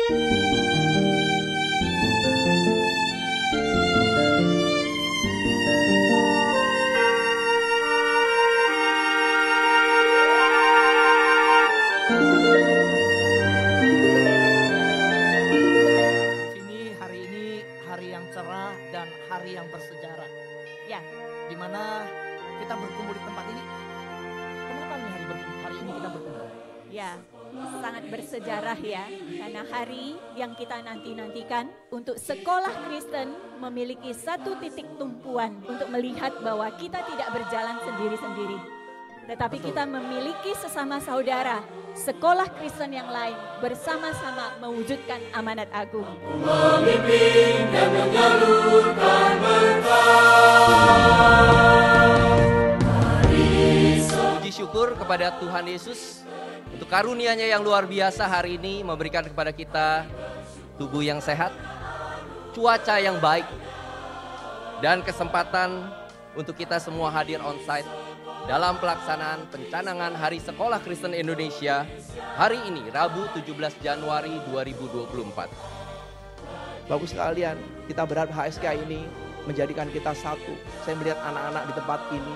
cerah dan hari yang bersejarah. Ya, Di mana kita berkumpul di tempat ini. Kenapa nih hari ini kita berkumpul? ya, sangat bersejarah ya. Karena hari yang kita nanti-nantikan untuk sekolah Kristen memiliki satu titik tumpuan untuk melihat bahwa kita tidak berjalan sendiri-sendiri. Tetapi kita memiliki sesama saudara, sekolah Kristen yang lain bersama-sama mewujudkan amanat agung. Memimpin dan menyalurkan Puji syukur kepada Tuhan Yesus untuk karunia-Nya yang luar biasa hari ini memberikan kepada kita tubuh yang sehat, cuaca yang baik, dan kesempatan untuk kita semua hadir on-site dalam pelaksanaan pencanangan Hari Sekolah Kristen Indonesia hari ini, Rabu 17 Januari 2024. Bagus sekalian, kita berharap HSK ini menjadikan kita satu. Saya melihat anak-anak di tempat ini,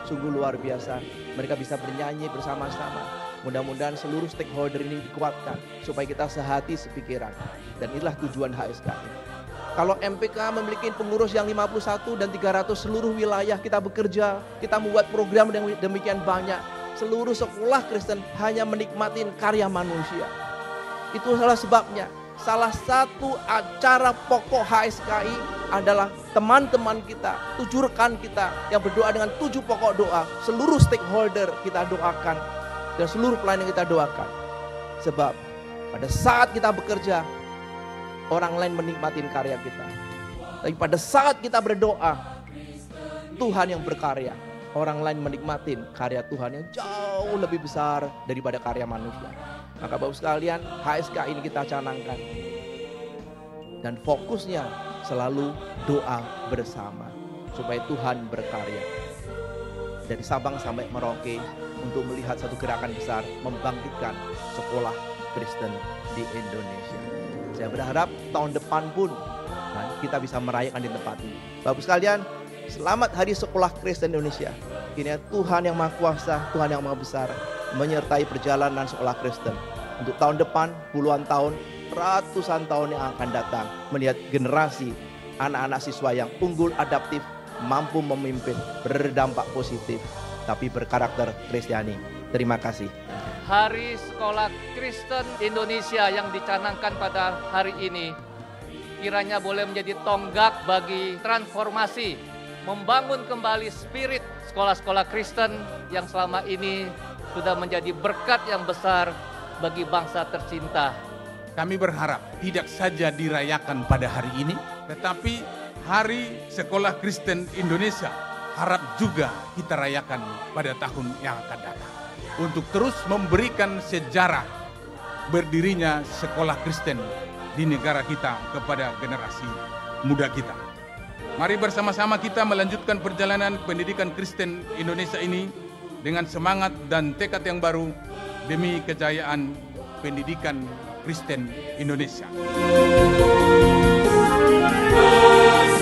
sungguh luar biasa. Mereka bisa bernyanyi bersama-sama. Mudah-mudahan seluruh stakeholder ini dikuatkan, supaya kita sehati sepikiran. Dan inilah tujuan HSK ini. Kalau MPK memiliki pengurus yang 51 dan 300 seluruh wilayah kita bekerja, kita membuat program yang demikian banyak. Seluruh sekolah Kristen hanya menikmati karya manusia. Itu salah sebabnya. Salah satu acara pokok HSKI adalah teman-teman kita, 7 rekan kita yang berdoa dengan 7 pokok doa. Seluruh stakeholder kita doakan dan seluruh pelayan kita doakan. Sebab pada saat kita bekerja, orang lain menikmati karya kita. Tapi pada saat kita berdoa, Tuhan yang berkarya. Orang lain menikmati karya Tuhan yang jauh lebih besar daripada karya manusia. Maka Bapak sekalian, HSK ini kita canangkan. Dan fokusnya selalu doa bersama. Supaya Tuhan berkarya. Dari Sabang sampai Merauke untuk melihat satu gerakan besar membangkitkan sekolah Kristen di Indonesia. Saya berharap tahun depan pun kita bisa merayakan di tempat ini. Bapak sekalian, selamat Hari Sekolah Kristen Indonesia. Ini Tuhan yang Maha Kuasa, Tuhan yang Maha Besar menyertai perjalanan sekolah Kristen. Untuk tahun depan, puluhan tahun, ratusan tahun yang akan datang. Melihat generasi anak-anak siswa yang unggul, adaptif, mampu memimpin, berdampak positif, tapi berkarakter Kristiani. Terima kasih. Hari Sekolah Kristen Indonesia yang dicanangkan pada hari ini kiranya boleh menjadi tonggak bagi transformasi, membangun kembali spirit sekolah-sekolah Kristen yang selama ini sudah menjadi berkat yang besar bagi bangsa tercinta. Kami berharap tidak saja dirayakan pada hari ini, tetapi Hari Sekolah Kristen Indonesia harap juga kita rayakan pada tahun yang akan datang. Untuk terus memberikan sejarah berdirinya sekolah Kristen di negara kita kepada generasi muda kita. Mari bersama-sama kita melanjutkan perjalanan pendidikan Kristen Indonesia ini dengan semangat dan tekad yang baru demi kejayaan pendidikan Kristen Indonesia.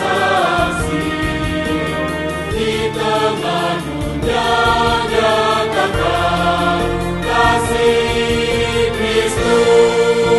prestasi di tengah dunia nyatakan kasih Kristus.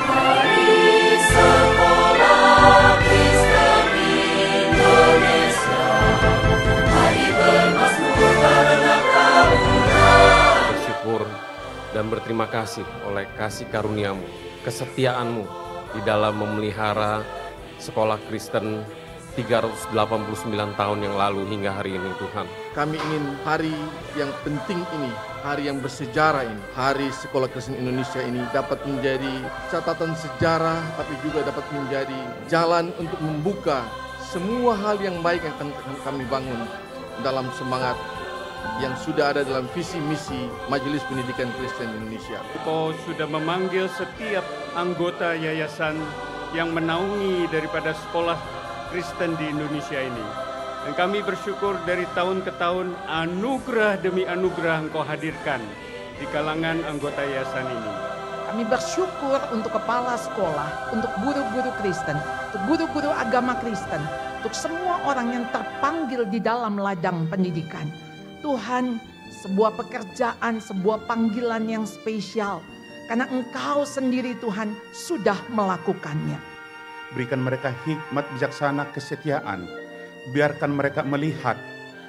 Hari Sekolah Kristen Indonesia, hari bermasmur karena kamu bersyukur dan berterima kasih oleh kasih karuniamu, kesetiaanmu di dalam memelihara sekolah Kristen 389 tahun yang lalu hingga hari ini Tuhan. Kami ingin hari yang penting ini, hari yang bersejarah ini, Hari Sekolah Kristen Indonesia ini dapat menjadi catatan sejarah, tapi juga dapat menjadi jalan untuk membuka semua hal yang baik yang akan kami bangun dalam semangat yang sudah ada dalam visi misi Majelis Pendidikan Kristen Indonesia. Kau sudah memanggil setiap anggota yayasan yang menaungi daripada sekolah Kristen di Indonesia ini. Dan kami bersyukur dari tahun ke tahun anugerah demi anugerah Engkau hadirkan di kalangan anggota yayasan ini. Kami bersyukur untuk kepala sekolah, untuk guru-guru Kristen, untuk guru-guru agama Kristen, untuk semua orang yang terpanggil di dalam ladang pendidikan. Tuhan, sebuah pekerjaan, sebuah panggilan yang spesial. Karena Engkau sendiri Tuhan sudah melakukannya. Berikan mereka hikmat bijaksana kesetiaan. Biarkan mereka melihat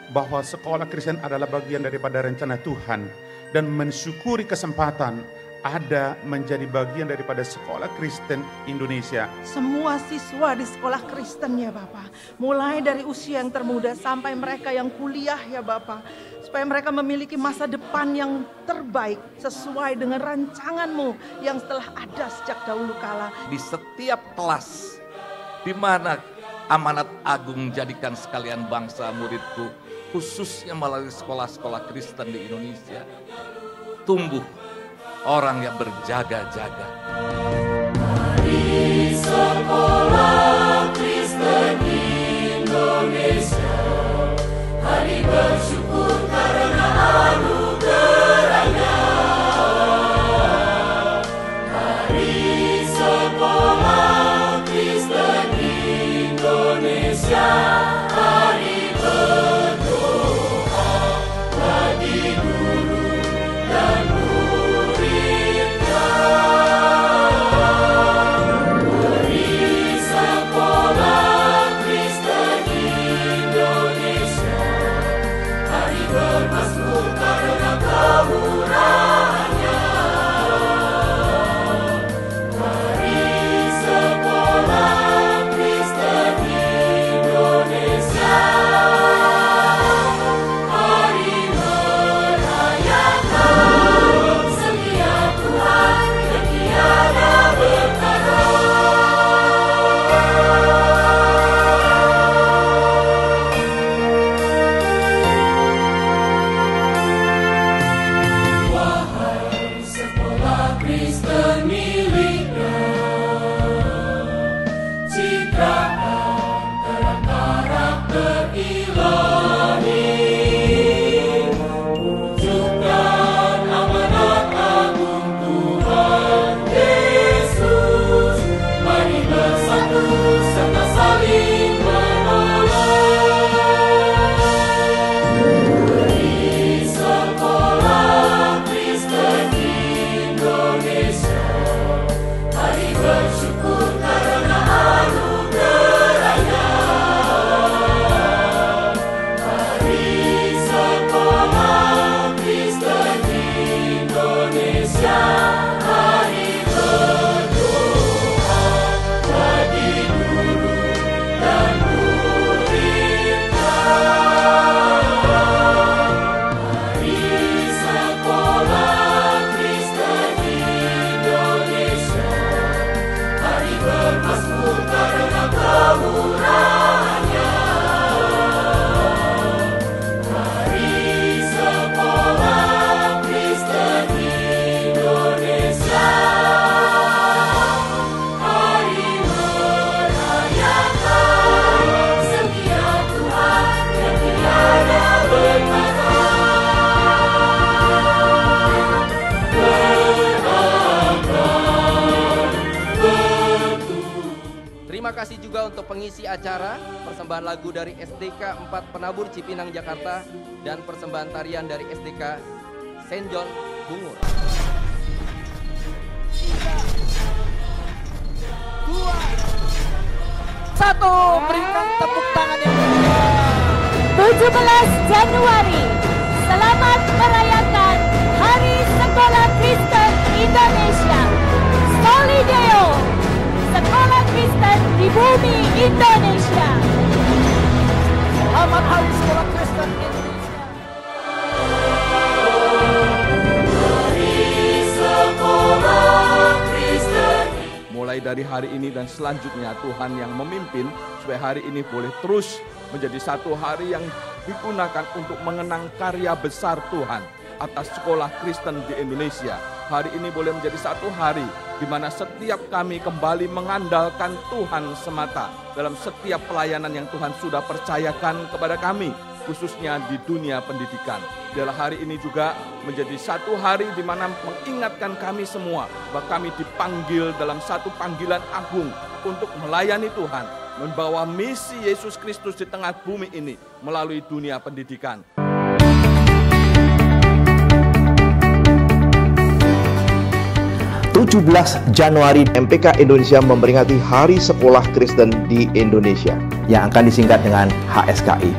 bahwa sekolah Kristen adalah bagian daripada rencana Tuhan. Dan mensyukuri kesempatan ada menjadi bagian daripada sekolah Kristen Indonesia. Semua siswa di sekolah Kristen ya Bapak, mulai dari usia yang termuda sampai mereka yang kuliah ya Bapak, supaya mereka memiliki masa depan yang terbaik sesuai dengan rancangan-Mu yang telah ada sejak dahulu kala. Di setiap kelas, di mana amanat agung jadikan sekalian bangsa muridku, khususnya melalui sekolah-sekolah Kristen di Indonesia, tumbuh orang yang berjaga-jaga. Hari Sekolah Kristen Indonesia, hari bersyukur karena anugerahnya. Hari Sekolah Kristen Indonesia, hari berdoa bagi guru dan muridnya. Hari Sekolah Kristen Indonesia, hari bermasmur karena kemurahan-Nya. Hari Sekolah Kristen Indonesia, hari merayakan setiap Tuhan yang tiada bertara. Wahai sekolah Kristen miliknya, citraan terang karakter ilahi, wujudkan amanat agung Tuhan Yesus. Mari bersatu serta saling menolong. Hari Sekolah Kristen Indonesia, hari bersyukur karena anugerahnya. Hari Sekolah Kristen Indonesia, hari berdoa bagi guru dan muridnya. Hari Sekolah Kristen Indonesia, hari bermasmur karena kemurahan-Nya. Hari Sekolah Kristen Indonesia, hari merayakan setiap Tuhan yang tiada bertara. Terima kasih juga untuk pengisi acara, persembahan lagu dari SDK 4 Penabur Cipinang Jakarta dan persembahan tarian dari SDK St. John Bungur. 1, berikan tepuk tangan yang meriah. 17 Januari, selamat merayakan Hari Sekolah Kristen Indonesia. Solideo, Sekolah Kristen di bumi Indonesia. Selamat Hari Sekolah Kristen Indonesia. Hari Sekolah Kristen. Mulai dari hari ini dan selanjutnya Tuhan yang memimpin supaya hari ini boleh terus menjadi satu hari yang digunakan untuk mengenang karya besar Tuhan atas sekolah Kristen di Indonesia. hari ini boleh menjadi satu hari di mana setiap kami kembali mengandalkan Tuhan semata dalam setiap pelayanan yang Tuhan sudah percayakan kepada kami, khususnya di dunia pendidikan. Biarlah hari ini juga menjadi satu hari di mana mengingatkan kami semua bahwa kami dipanggil dalam satu panggilan agung untuk melayani Tuhan, membawa misi Yesus Kristus di tengah bumi ini melalui dunia pendidikan. 17 Januari MPK Indonesia memperingati Hari Sekolah Kristen di Indonesia yang akan disingkat dengan HSKI.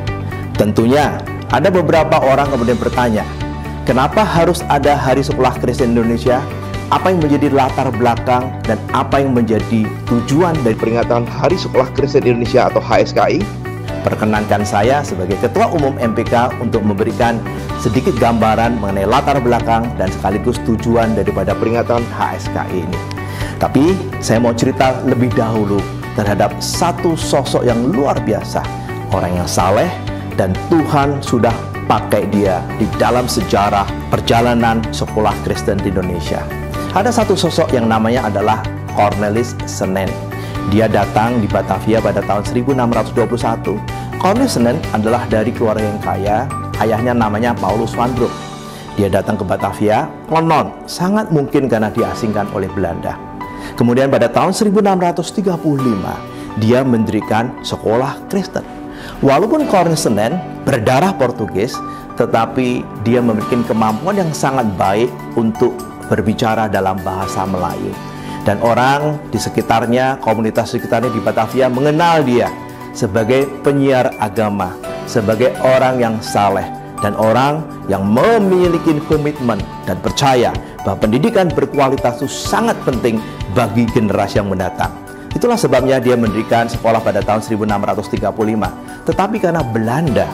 Tentunya ada beberapa orang kemudian bertanya, kenapa harus ada Hari Sekolah Kristen Indonesia? Apa yang menjadi latar belakang dan apa yang menjadi tujuan dari peringatan Hari Sekolah Kristen Indonesia atau HSKI? Perkenankan saya sebagai Ketua Umum MPK untuk memberikan sedikit gambaran mengenai latar belakang dan sekaligus tujuan daripada peringatan HSKI ini. Tapi saya mau cerita lebih dahulu terhadap satu sosok yang luar biasa, orang yang saleh dan Tuhan sudah pakai dia di dalam sejarah perjalanan sekolah Kristen di Indonesia. Ada satu sosok yang namanya adalah Cornelis Senen. Dia datang di Batavia pada tahun 1621. Cornelis Senen adalah dari keluarga yang kaya. Ayahnya namanya Paulus van Broek. Dia datang ke Batavia, konon sangat mungkin karena diasingkan oleh Belanda. Kemudian pada tahun 1635, dia mendirikan sekolah Kristen. Walaupun Cornelis Senen berdarah Portugis, tetapi dia memiliki kemampuan yang sangat baik untuk berbicara dalam bahasa Melayu. Dan orang di sekitarnya, komunitas sekitarnya di Batavia mengenal dia sebagai penyiar agama, sebagai orang yang saleh, dan orang yang memiliki komitmen dan percaya bahwa pendidikan berkualitas itu sangat penting bagi generasi yang mendatang. Itulah sebabnya dia mendirikan sekolah pada tahun 1635. Tetapi karena Belanda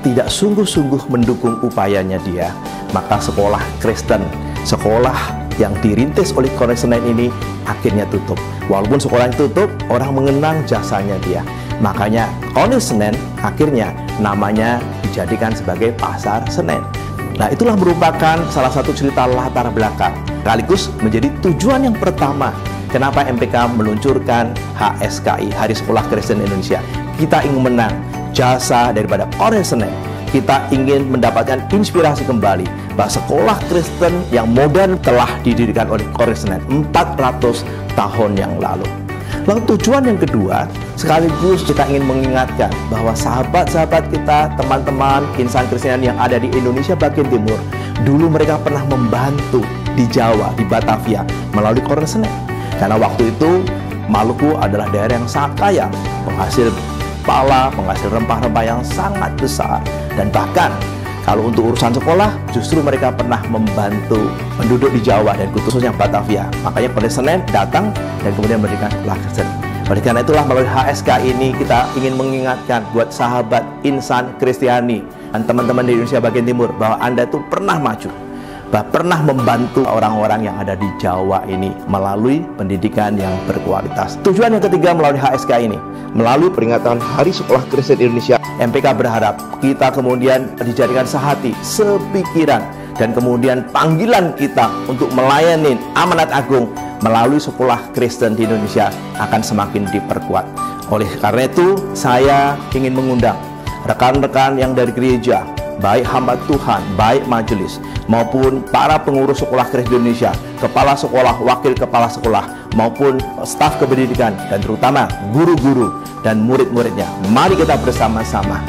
tidak sungguh-sungguh mendukung upayanya dia, maka sekolah Kristen, sekolah yang dirintis oleh Cornelis Senen ini akhirnya tutup. Walaupun sekolah yang tutup, orang mengenang jasanya dia. Makanya Cornelis Senen akhirnya namanya dijadikan sebagai Pasar Senen. Nah, itulah merupakan salah satu cerita latar belakang, sekaligus menjadi tujuan yang pertama kenapa MPK meluncurkan HSKI, Hari Sekolah Kristen Indonesia. Kita ingin menang jasa daripada Cornelis Senen. Kita ingin mendapatkan inspirasi kembali bahwa sekolah Kristen yang modern telah didirikan oleh Cornelis Senen 400 tahun yang lalu. Lalu tujuan yang kedua, sekaligus kita ingin mengingatkan bahwa sahabat-sahabat kita, teman-teman insan Kristen yang ada di Indonesia bagian timur, dulu mereka pernah membantu di Jawa, di Batavia melalui Cornelis Senen. Karena waktu itu Maluku adalah daerah yang sangat kaya, penghasil pala, penghasil rempah-rempah yang sangat besar. Dan bahkan kalau untuk urusan sekolah, justru mereka pernah membantu penduduk di Jawa dan khususnya Batavia. Makanya Cornelis Senen datang dan kemudian mendirikan sekolah Kristen. Oleh karena itulah melalui HSK ini kita ingin mengingatkan buat sahabat insan Kristiani dan teman-teman di Indonesia bagian timur bahwa Anda itu pernah maju, bahwa pernah membantu orang-orang yang ada di Jawa ini melalui pendidikan yang berkualitas. Tujuan yang ketiga melalui HSK ini, melalui peringatan Hari Sekolah Kristen Indonesia, MPK berharap kita kemudian dijadikan sehati, sepikiran, dan kemudian panggilan kita untuk melayani amanat agung melalui sekolah Kristen di Indonesia akan semakin diperkuat. Oleh karena itu, saya ingin mengundang rekan-rekan yang dari gereja, baik hamba Tuhan, baik majelis, maupun para pengurus sekolah Kristen Indonesia, kepala sekolah, wakil kepala sekolah, maupun staf kependidikan, dan terutama guru-guru dan murid-muridnya. Mari kita bersama-sama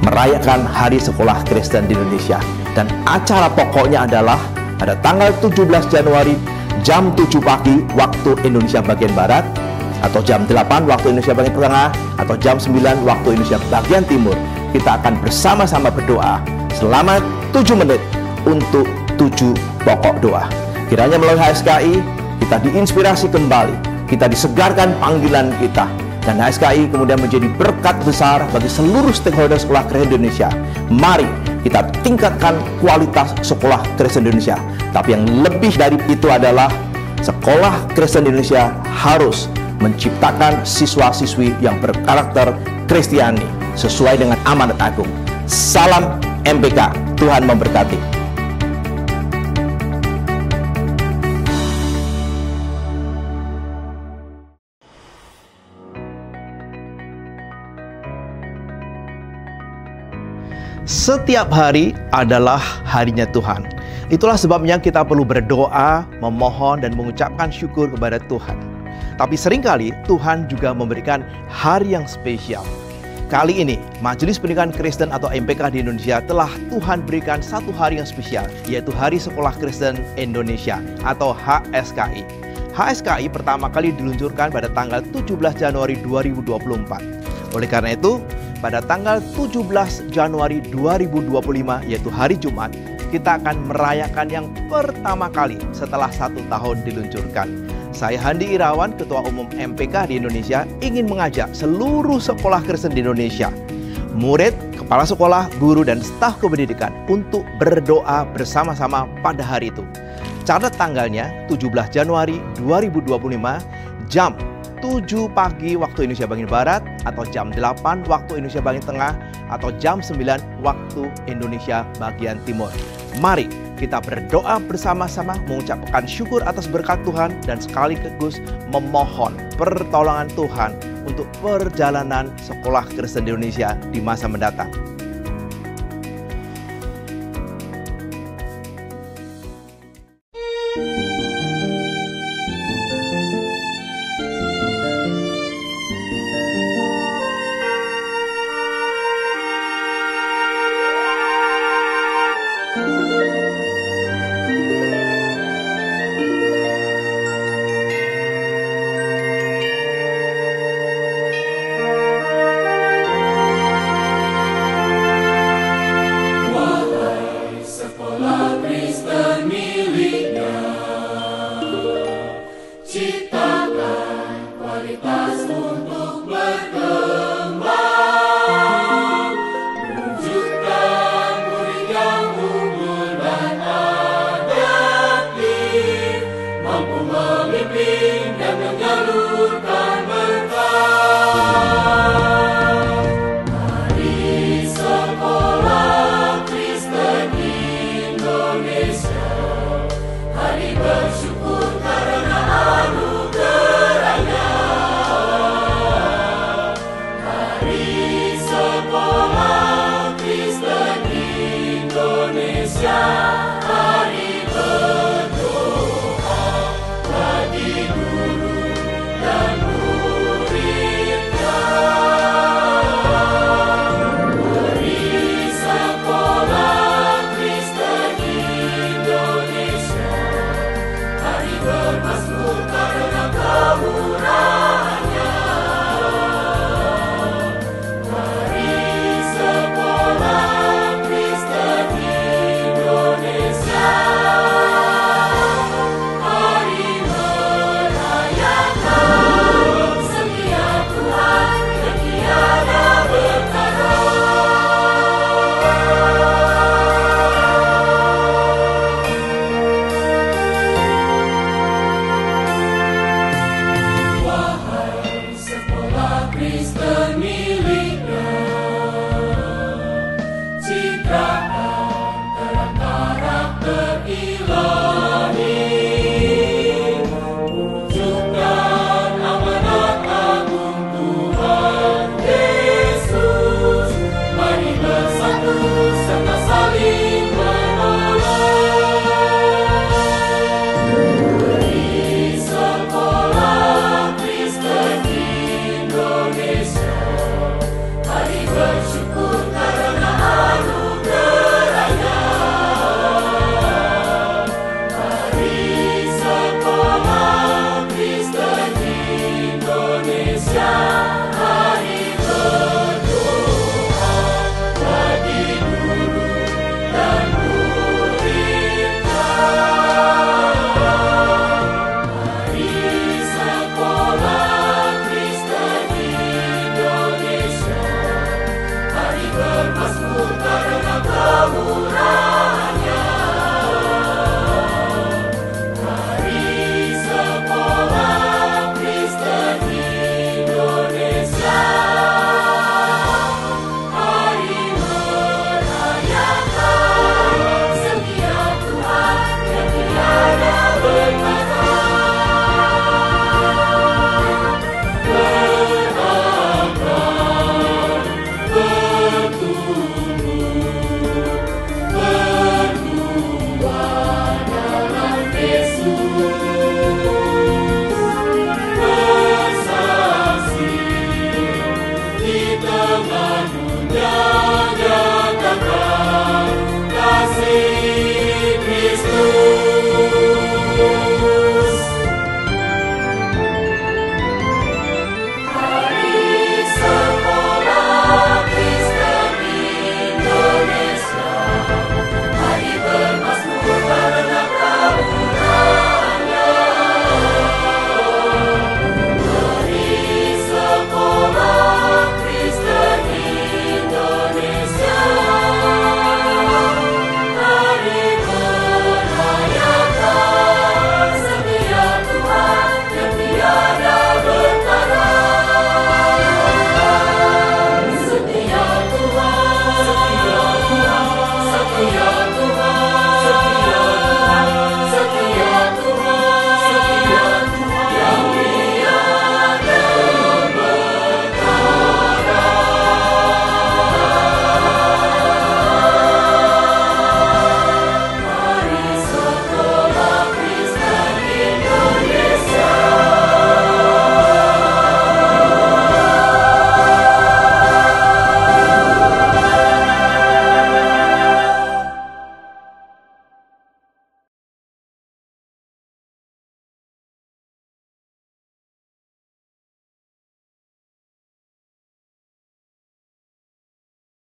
merayakan Hari Sekolah Kristen di Indonesia. Dan acara pokoknya adalah pada tanggal 17 Januari jam 7 pagi waktu Indonesia bagian Barat, atau jam 8 waktu Indonesia bagian Tengah, atau jam 9 waktu Indonesia bagian Timur. Kita akan bersama-sama berdoa selama 7 menit untuk 7 pokok doa. Kiranya melalui HSKI kita diinspirasi kembali, kita disegarkan panggilan kita, dan HSKI kemudian menjadi berkat besar bagi seluruh stakeholder sekolah Kristen Indonesia. Mari kita tingkatkan kualitas sekolah Kristen Indonesia. Tapi yang lebih dari itu adalah sekolah Kristen Indonesia harus menciptakan siswa-siswi yang berkarakter Kristiani sesuai dengan amanat agung. Salam MPK, Tuhan memberkati. Setiap hari adalah harinya Tuhan. Itulah sebabnya kita perlu berdoa, memohon, dan mengucapkan syukur kepada Tuhan. Tapi seringkali Tuhan juga memberikan hari yang spesial. Kali ini, Majelis Pendidikan Kristen atau MPK di Indonesia telah Tuhan berikan satu hari yang spesial, yaitu Hari Sekolah Kristen Indonesia atau HSKI. HSKI pertama kali diluncurkan pada tanggal 17 Januari 2024. Oleh karena itu, pada tanggal 17 Januari 2025, yaitu hari Jumat, kita akan merayakan yang pertama kali setelah 1 tahun diluncurkan. Saya Handi Irawan, Ketua Umum MPK di Indonesia, ingin mengajak seluruh sekolah Kristen di Indonesia, murid, kepala sekolah, guru, dan staf kependidikan untuk berdoa bersama-sama pada hari itu. Catat tanggalnya 17 Januari 2025, jam 7 pagi waktu Indonesia bagian Barat, atau jam 8 waktu Indonesia bagian Tengah, atau jam 9 waktu Indonesia bagian Timur. Mari kita berdoa bersama-sama, mengucapkan syukur atas berkat Tuhan, dan sekaligus memohon pertolongan Tuhan untuk perjalanan sekolah Kristen di Indonesia di masa mendatang. Hari